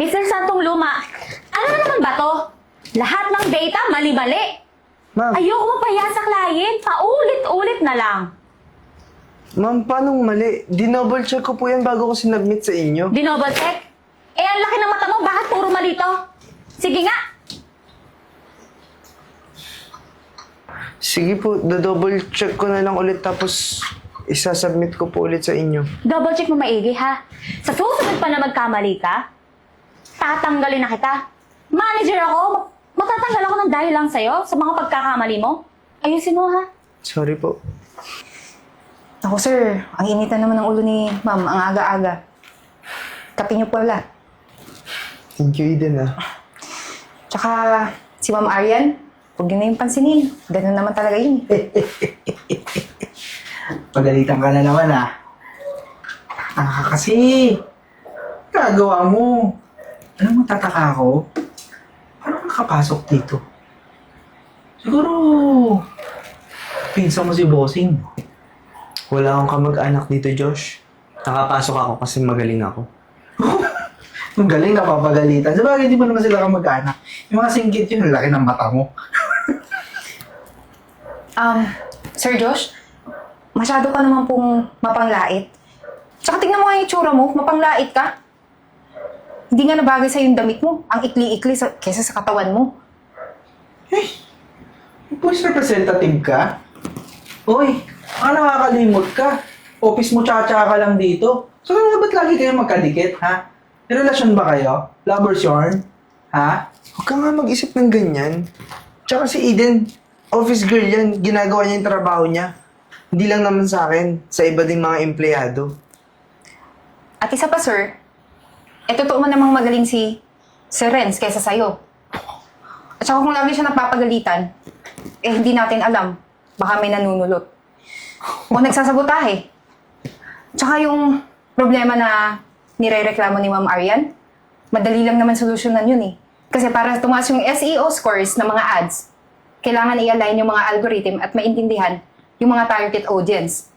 Mr. Santong Luma, ano na naman ba to? Lahat ng data mali-mali. Ma'am, Ayoko mapaya sa client. Paulit-ulit na lang. ma'am, paano mali? Dinoble check ko po yan bago ko sinubmit sa inyo. Dinoble check? Eh, ang laki ng mata mo. Bakit puro mali to? Sige nga. Sige po, double check ko na lang ulit tapos isasubmit ko po ulit sa inyo. Double check mo maigi, ha? Sa susunod pa na magkamali ka, tatanggalin na kita. Manager ako, matatanggal ako ng dahil lang sa'yo sa mga pagkakamali mo. Ayusin mo, ha? Sorry po. Ako sir, ang init na naman ng ulo ni ma'am, ang aga-aga. Kape niyo pala. Thank you, Eden, ah. Tsaka si Ma'am Arian, huwag niyo na yung pansinin. Ganun naman talaga yun. Pagalitan ka na naman ah. Kasi, gagawa mo. Alam mo, tataka ako. Paano ka nakapasok dito? Siguro, pinsan mo si Bossing. Wala akong kamag-anak dito, Josh. Nakapasok ako kasi magaling ako. Ang galing ka papagalitan. Sabagay, di mo naman sila kamag-anak. Yung mga singgit yun, ang laki ng mata mo. Sir Josh, masyado ka naman pong mapanglait. Tsaka tignan mo nga yung itsura mo, mapanglait ka. Hindi nga nabagay sa yung damit mo. Ang ikli-ikli kesa sa katawan mo. Police representative ka? Uy, nakakalimot ka. Office mo tsa-tsa ka lang dito. So, ba't lagi kayo magkadikit, ha? May relasyon ba kayo? Lovers yarn? Ha? Huwag ka nga mag-isip ng ganyan. Tsaka si Eden, office girl yan. Ginagawa niya yung trabaho niya. Hindi lang naman sa akin, sa iba ding mga empleyado. At isa pa sir, totoo man namang magaling si Sir Renz kesa sa'yo. At saka kung lagi siya napapagalitan, hindi natin alam. Baka may nanunulot. O nagsasabotahe. Tsaka yung problema na nire-reklamo ni Ma'am Arian, madali lang naman solusyonan yun eh. Kasi para tumaas yung SEO scores ng mga ads, kailangan i-align yung mga algorithm at maintindihan yung mga target audience.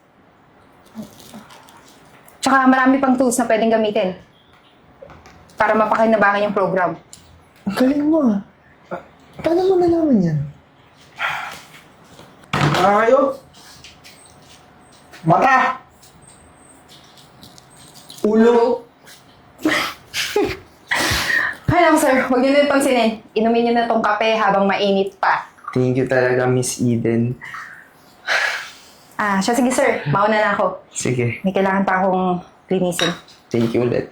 Tsaka marami pang tools na pwedeng gamitin para mapakinabangan yung program. Ang galing mo, ah. Paano mo nalaman yan? Kayo? Mata! Ulo! Kaya lang sir, huwag niyo na yung pansinin. Inumin niyo na tong kape habang mainit pa. Thank you talaga, Miss Eden. Siya sige sir, mauna na ako. Sige, May kailangan pa akong linisin. thank you ulit.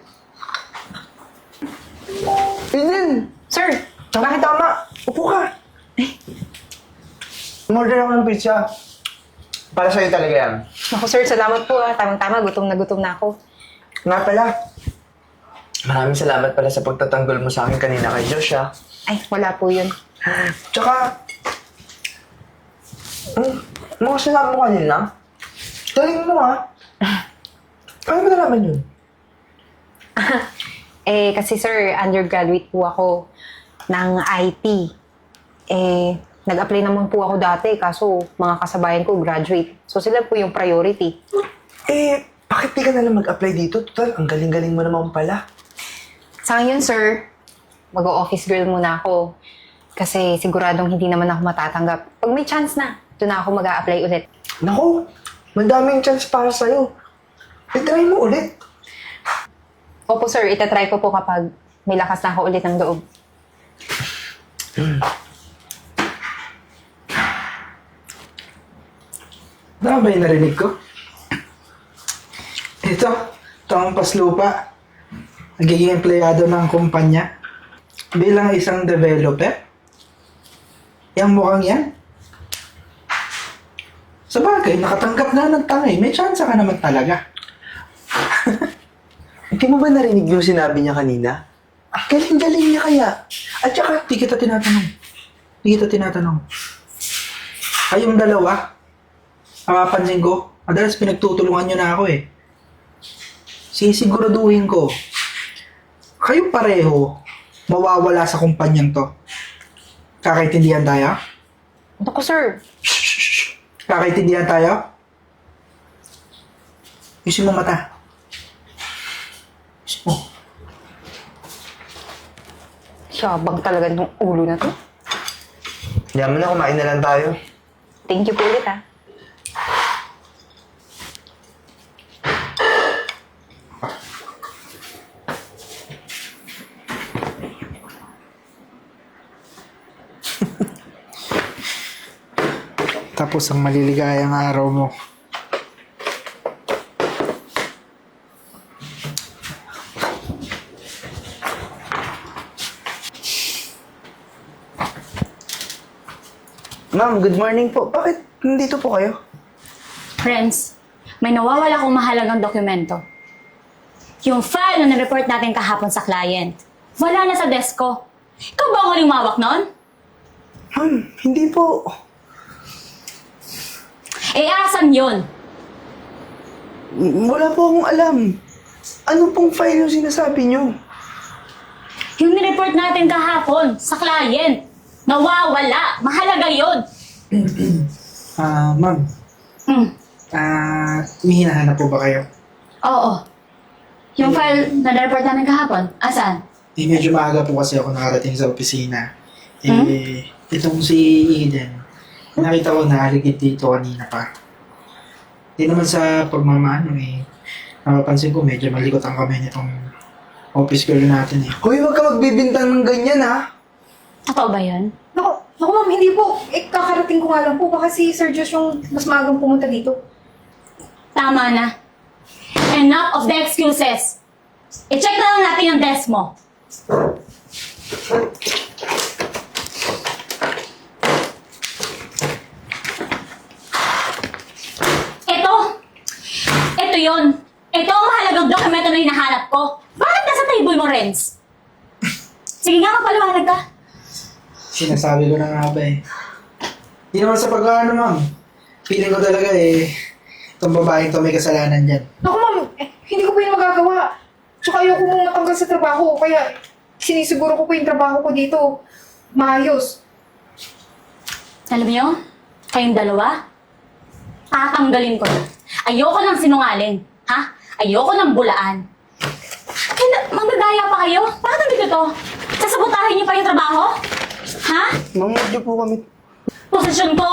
Eden! Sir, Bakit tama? Upo ka! Umorder ako ng pizza. Para sa'yo talaga yan. naku sir, salamat po Tamang-tama, gutom na ako. Nga pala, maraming salamat pala sa pagtatanggol mo sa akin kanina kay Josh, ah. Ay, wala po yun. Tsaka, mga sinabi mo kanina, galing mo, ah. Paano mo nalaman yun? Kasi sir, undergraduate po ako ng IT. Nag-apply naman po ako dati, kaso mga kasabayan ko graduate. So sila po yung priority. Bakit di ka na lang mag-apply dito? Total, ang galing-galing mo naman pala. Sa ngayon, sir, mag-office girl muna ako. Kasi siguradong hindi naman ako matatanggap. Pag may chance na, doon na ako mag-a-apply ulit. Naku, madaming chance para sa'yo. I-try mo ulit. Opo, sir, itatry ko po kapag may lakas na ako ulit ng loob. Ano ba yung narinig ko? Ito ang paslupa. Nagiging empleyado ng kumpanya. Bilang isang developer. Yang mukhang yan. Sa bagay, nakatanggap na ng tangay. May chance ka naman talaga. Hindi mo ba narinig yung sinabi niya kanina? Galing-galing niya kaya. At saka, di kita tinatanong. Kayong dalawa, mapapansin ko, madalas pinagtutulungan nyo na ako eh. Sisiguraduhin ko, kayo pareho mawawala sa kumpanyang to. Kakaintindihan tayo? Naku, sir. Kakaintindihan tayo? Ayusin mo mata. Ayusin mo. Yabang talaga ng ulo na to. Yaman na, kumain na lang tayo. Thank you po ulit, ha. Tapos ang maliligayang araw mo. Ma'am, good morning po. Bakit nandito po kayo? Friends, may nawawala akong mahalagang dokumento. Yung file na na-report natin kahapon sa client. Wala na sa desk ko. Ikaw ba ang huling umawak nun? Ma'am, hindi po. Eh, asan yun? Wala po akong alam. Ano pong file yung sinasabi niyo? Yung nireport natin kahapon sa client. Nawawala. Mahalaga yun. Ma'am, Hmm. may hinahanap po ba kayo? Oo. Yung file na nireport natin kahapon, asan? Medyo maaga po kasi ako nakarating sa opisina. Itong si Eden, nakita ko naligid dito kanina pa. Hindi naman sa pagmamano napapansin ko medyo malikot ang kamay nitong office girl natin eh. Hoy, huwag ka magbibintang ng ganyan, ha? Totoo ba yun? Naku ma'am, hindi po. Kakarating ko nga lang po. Baka si Sir Josh yung mas magang pumunta dito. Tama na. Enough of the excuses. I-check na lang natin yung desk mo. Ito yun. Ito ang mahalagang dokumento na hinahanap ko. Bakit nasa table mo, Renz? Sige nga, mapaliwanag ka. Sinasabi ko na nga ba eh. Hindi naman sa pag-ano ma'am. Feeling ko talaga itong babaeng to may kasalanan dyan. Naku ma'am, hindi ko po yung magagawa. Tsaka ayoko mong matanggal sa trabaho. Kaya sinisiguro ko po yung trabaho ko dito. Maayos. Alam niyo, kayong dalawa, tatanggalin ko na. Ayoko ng sinungaling, ha? Ayoko ng bulaan. Kaya manggagaya pa kayo? Bakit nandito to? Sasabotahin niyo pa yung trabaho? Ha? Ma'am, huwag niyo po kami... Posisyon ko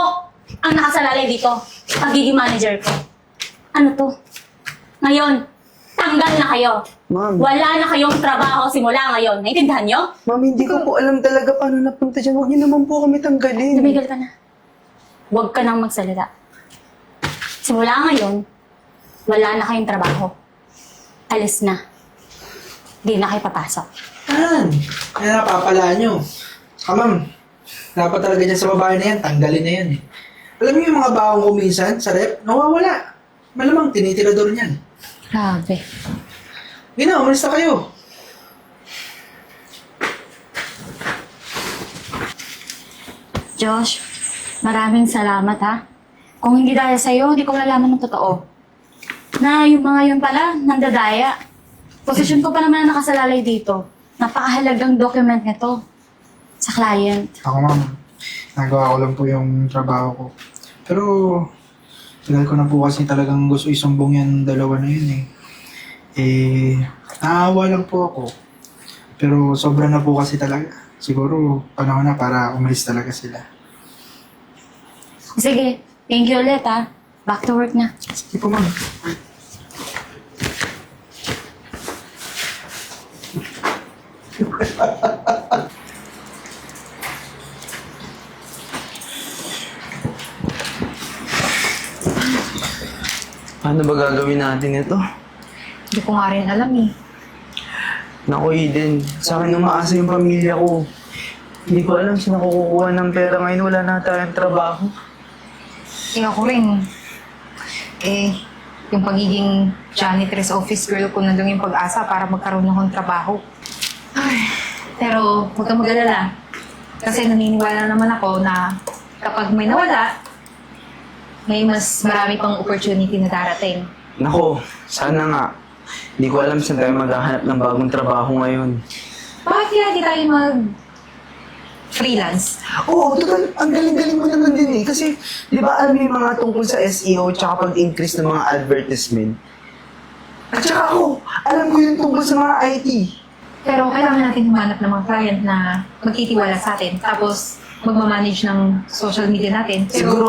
ang nakasalalay dito. Pagiging manager ko. Ano to? Ngayon, tanggal na kayo. Ma'am. Wala na kayong trabaho simula ngayon. Naintindihan niyo? Ma'am, hindi ko po alam talaga paano napunta dyan. Huwag niyo naman po kami tanggalin. Tumigil ka na. Huwag ka nang magsalita. Simula ngayon, wala na kayong trabaho. Alis na. Di na kayo papasok. Kaya napapala nyo. Ma'am, dapat talaga dyan sa babae na yan, tanggalin na yan eh. Alam niyo yung mga baong ko minsan sa rep, nawawala. Malamang tinitirador niyan. Grabe. Gina, umalis na kayo. Josh, maraming salamat ha. Kung hindi dahil sa'yo, hindi ko malalaman ng totoo. Na yung mga yun pala, nandadaya. Posisyon ko pa naman na nakasalalay dito. Napakahalagang document nito sa client. Ako ma'am, nagawa ko lang po yung trabaho ko. Pero, tagal ko na po kasi talagang gusto isumbong yan dalawa na yun naawa lang po ako. Pero sobra na po kasi talaga. Siguro, panahon na para umalis talaga sila. Sige, thank you ulit ha. Back to work na. Sige po ma'am. Ano ba gagawin natin ito? Hindi ko nga rin alam eh. Naku, Eden. Sa akin umaasa yung pamilya ko. Hindi ko alam saan ako kukuha ng pera ngayon. Wala na tayong trabaho. Ako rin. Yung pagiging janitress office girl ko nandun yung pag-asa para magkaroon akong trabaho. Ay, pero huwag kang mag-alala. Kasi naniniwala naman ako na kapag may nawala, may mas marami pang opportunity na darating. Nako, sana nga. Hindi ko alam saan tayo maghahanap ng bagong trabaho ngayon. Bakit kaya di tayo mag-freelance? Oo, total, ang galing-galing mo naman din eh. Kasi, di ba alam mo yung mga tungkol sa SEO tsaka pag-increase ng mga advertisement? At saka ako, alam ko yung tungkol sa mga IT. Pero kailangan natin humanap ng mga client na magtitiwala sa atin. Tapos, magmamanage ng social media natin. Pero, Siguro,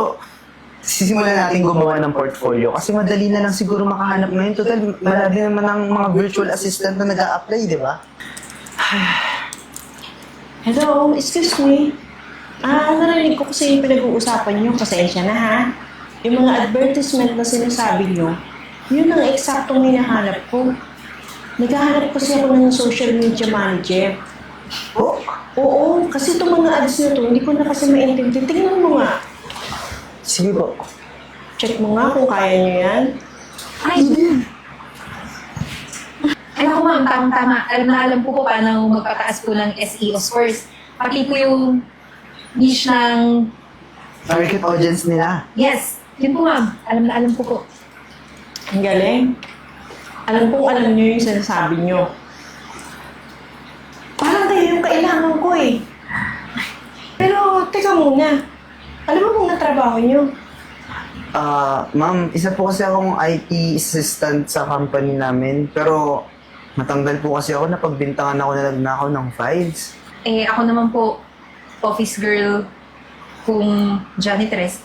sisimulan natin gumawa ng portfolio kasi madali na lang siguro makahanap ngayon. Total, marami naman ang mga virtual assistant na nag-a-apply, di ba? Hello, excuse me. Narinig ko kasi yung pinag-uusapan niyo. Pasensya na ha. Yung mga advertisement na sinasabi niyo, yun ang eksaktong hinahanap ko. Naghahanap kasi ako ng social media manager. Oh, Oo, kasi itong mga ads na to, hindi ko na kasi maintindihan. Tingnan mo nga. sige po. Check mo nga kung kaya niyo yan. ay naku ma'am, tama-tama. Alam po paano magpataas po ng SEO scores. Pati po yung niche ng... Target audience nila. Yes, yun po ma'am. Alam po po. Ang galing. Alam niyo yung sinasabi niyo. Parang kayo yung kailangan ko eh. Pero, teka muna. Alam mo kung natrabaho niyo? Ma'am, isa po kasi akong IT assistant sa company namin. Pero, matanggal po kasi ako na pagbintangan ako na nagnakaw ng files. Eh, ako naman po, office girl kung janitress.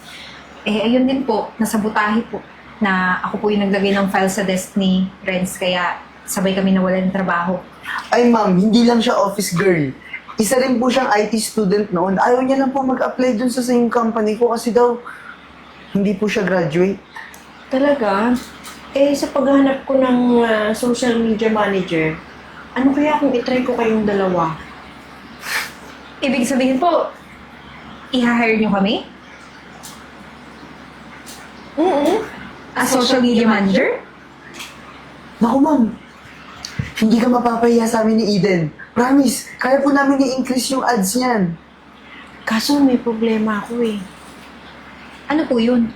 Eh, ayun din po, nasabotahe po na ako po yung naglagay ng file sa desk ni Renz, kaya sabay kami nawalan ng trabaho. Ay ma'am, hindi lang siya office girl. Isa rin po siyang IT student noon. Ayaw niya lang po mag-apply dun sa same company ko kasi daw hindi po siya graduate. Talaga? Eh, sa paghahanap ko ng social media manager, ano kaya kung itry ko kayong dalawa? Ibig sabihin po, i-hire niyo kami? As social media manager? Naku ma'am, hindi ka mapapahiya sa amin ni Eden. Promise, kaya po namin i-increase yung ads niyan. Kaso may problema ako eh. Ano po yun?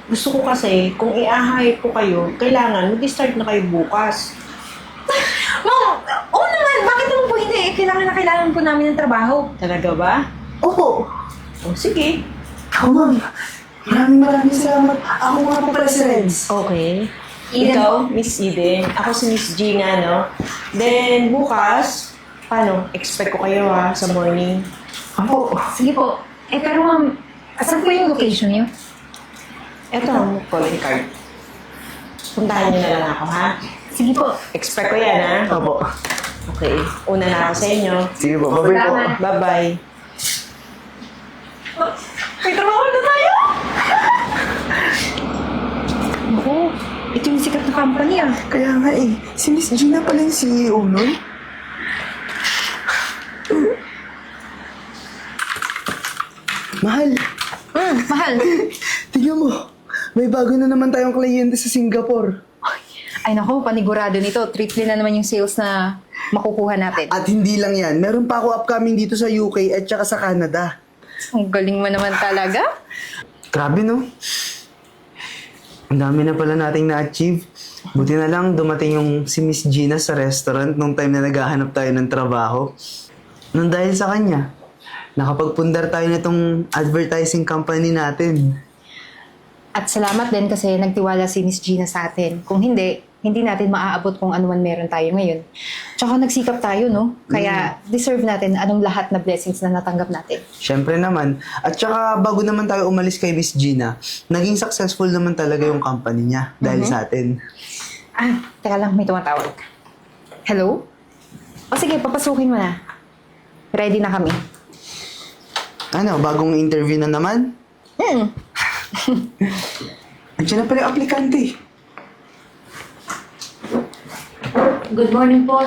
Gusto ko kasi, kung i-hire ko kayo, kailangan mag-start na kayo bukas. Ma'am, oo naman, bakit naman po hindi? Kailangan po namin ng trabaho. Talaga ba? Opo. O sige. Ako ma'am, maraming salamat. Ako nga po pala si Renz. Okay. Eden. Ikaw, Miss Eden. Ako si Miss Gina, no? Then, bukas, paano? Expect ko kayo ha, sa morning. Opo. Sige po. Eh, pero ma'am, asan po yung location niyo? Eto ang calling card. Puntahan niyo na lang ako, ha? Sige po. Expect ko yan, ha? Opo. Okay. Una na ako sa inyo. Sige po, bye-bye po. Salamat. Bye-bye. May trabaho na tayo! Ako, ito yung sikat na company ah. Kaya nga eh, si Miss Gina pala yung CEO nun. Mahal, Mahal. tingnan mo. May bago na naman tayong kliyente sa Singapore. Ay nako, panigurado nito. Triple na naman yung sales na makukuha natin. At hindi lang yan, meron pa ako upcoming dito sa UK at saka sa Canada. Ang galing mo naman talaga. Grabe no? Ang dami na pala nating na-achieve. Buti na lang dumating yung si Miss Gina sa restaurant nung time na naghahanap tayo ng trabaho. Nung dahil sa kanya, nakapagpundar tayo nitong advertising company natin. At salamat din kasi nagtiwala si Miss Gina sa atin. Kung hindi natin maaabot kung ano man meron tayo ngayon. Tsaka nagsikap tayo, no? Kaya deserve natin anong lahat na blessings na natanggap natin. Siyempre naman. At saka bago naman tayo umalis kay Miss Gina, naging successful naman talaga yung company niya dahil sa atin. Ah, teka lang, may tumatawag. Hello? O sige, papasukin mo na. Ready na kami. Ano, bagong interview na naman? Andiyan na pala yung aplikante. Good morning po,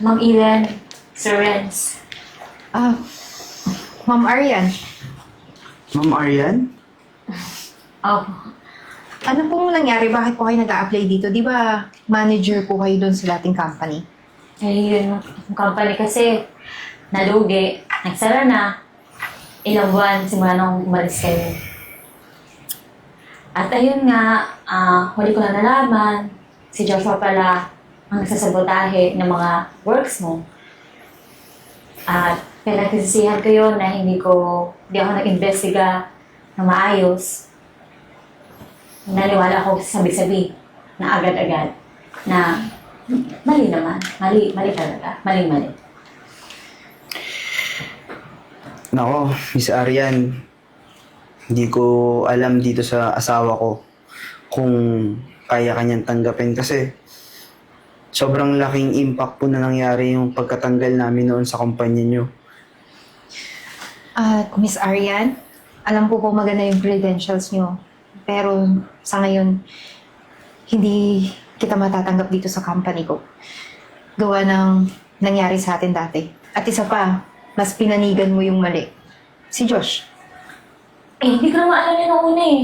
Ma'am Eden, Sir Renz. Ah, Ma'am Arian, Ma'am Arian? Opo. ano pong nangyari? Bakit po kayo nag-a-apply dito? Di ba manager po kayo doon sa dating company? Eh, yun, yung company kasi nalugi, nagsara na. Ilang buwan simula nung umalis kayo. At ayun nga, huli ko na nalaman, si Joshua pala ang nagsasabotahe ng mga works mo. At pinagsisihan ko yun na hindi ako nag-investiga na maayos. Naniwala ako sabi-sabi na agad-agad na Mali naman. Mali talaga. Mali. Nako, Miss Arian, hindi ko alam dito sa asawa ko kung kaya kanyang tanggapin kasi sobrang laking impact po na nangyari yung pagkatanggal namin noon sa kumpanya nyo. Miss Arian, alam ko po maganda yung credentials nyo. Pero sa ngayon, hindi kita matatanggap dito sa company ko. Gawa ng nangyari sa atin dati. At isa pa, mas pinanigan mo yung mali. Si Josh. Hindi ko naman alam yun noong una eh.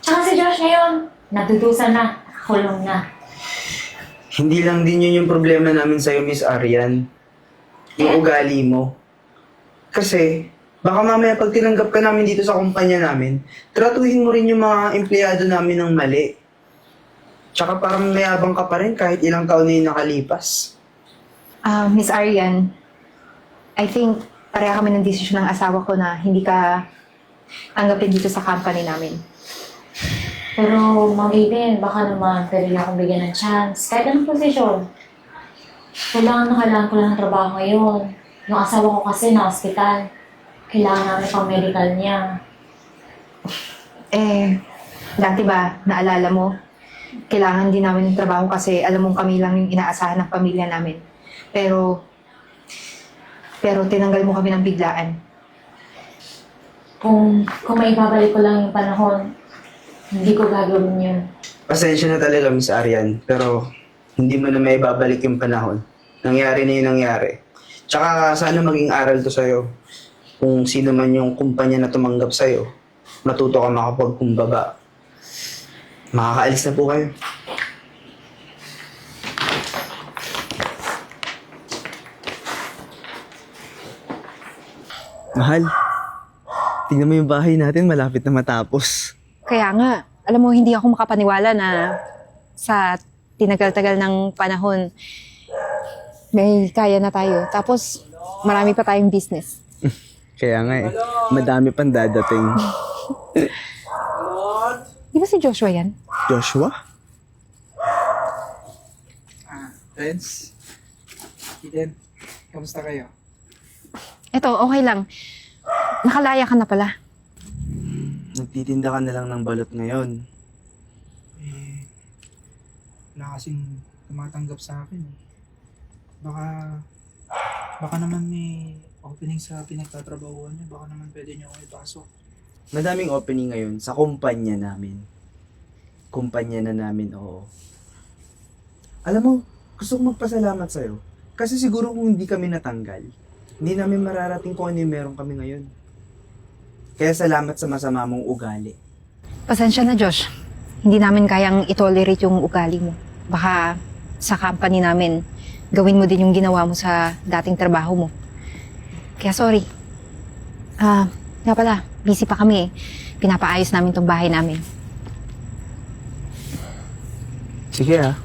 Tsaka si Josh ngayon, nagdudusa na, nakakulong na. Hindi lang din yun yung problema namin sa'yo, Miss Arian. Yung ugali mo. Kasi, baka mamaya pag tinanggap ka namin dito sa kumpanya namin, tratuhin mo rin yung mga empleyado namin ng mali. Tsaka parang mayabang ka pa rin kahit ilang taon na yung nakalipas. Miss Arian, I think pareha kami ng desisyon ng asawa ko na hindi ka tanggapin dito sa company namin. Pero, Ma'am Aiden, baka naman pwede niya akong bigyan ng chance. Kahit anong posisyon. Kailangan ko lang ng trabaho ngayon. Yung asawa ko kasi na hospital. Kailangan namin pang medical niya. Dati ba, naalala mo, kailangan din namin ng trabaho kasi alam mong kami lang yung inaasahan ng pamilya namin. Pero tinanggal mo kami ng biglaan. Kung may babalik ko lang yung panahon, hindi ko gagawin yun. Pasensya na talaga, Miss Arian, pero hindi mo na may babalik yung panahon. Nangyari na yung nangyari. Tsaka sana maging aral to sa'yo. Kung sino man yung kumpanya na tumanggap sa'yo, matuto ka makapagkumbaba. Makakaalis na po kayo. Mahal, tingnan mo yung bahay natin, malapit na matapos. Kaya nga, alam mo, hindi ako makapaniwala na sa tinagal-tagal ng panahon, may kaya na tayo. Tapos, marami pa tayong business. Kaya nga eh, madami pang dadating. Di ba si Joshua yan? Joshua? Friends? Eden, kamusta kayo? Eto, okay lang. Nakalaya ka na pala. Nagtitinda ka na lang ng balot ngayon. Wala kasing tumatanggap sa akin. Baka naman may opening sa pinagtatrabahuan niyo. Baka naman pwede niyo ako ipasok. Madaming opening ngayon sa kumpanya namin. Kumpanya na namin, oo. Alam mo, gusto kong magpasalamat sa'yo. Kasi siguro kung hindi kami natanggal, hindi namin mararating kung ano yung meron kami ngayon. Kaya salamat sa masama mong ugali. Pasensya na, Josh. Hindi namin kayang itolerate yung ugali mo. Baka sa company namin, gawin mo din yung ginawa mo sa dating trabaho mo. Kaya sorry. Nga pala, busy pa kami eh. Pinapaayos namin tong bahay namin. Sige ah.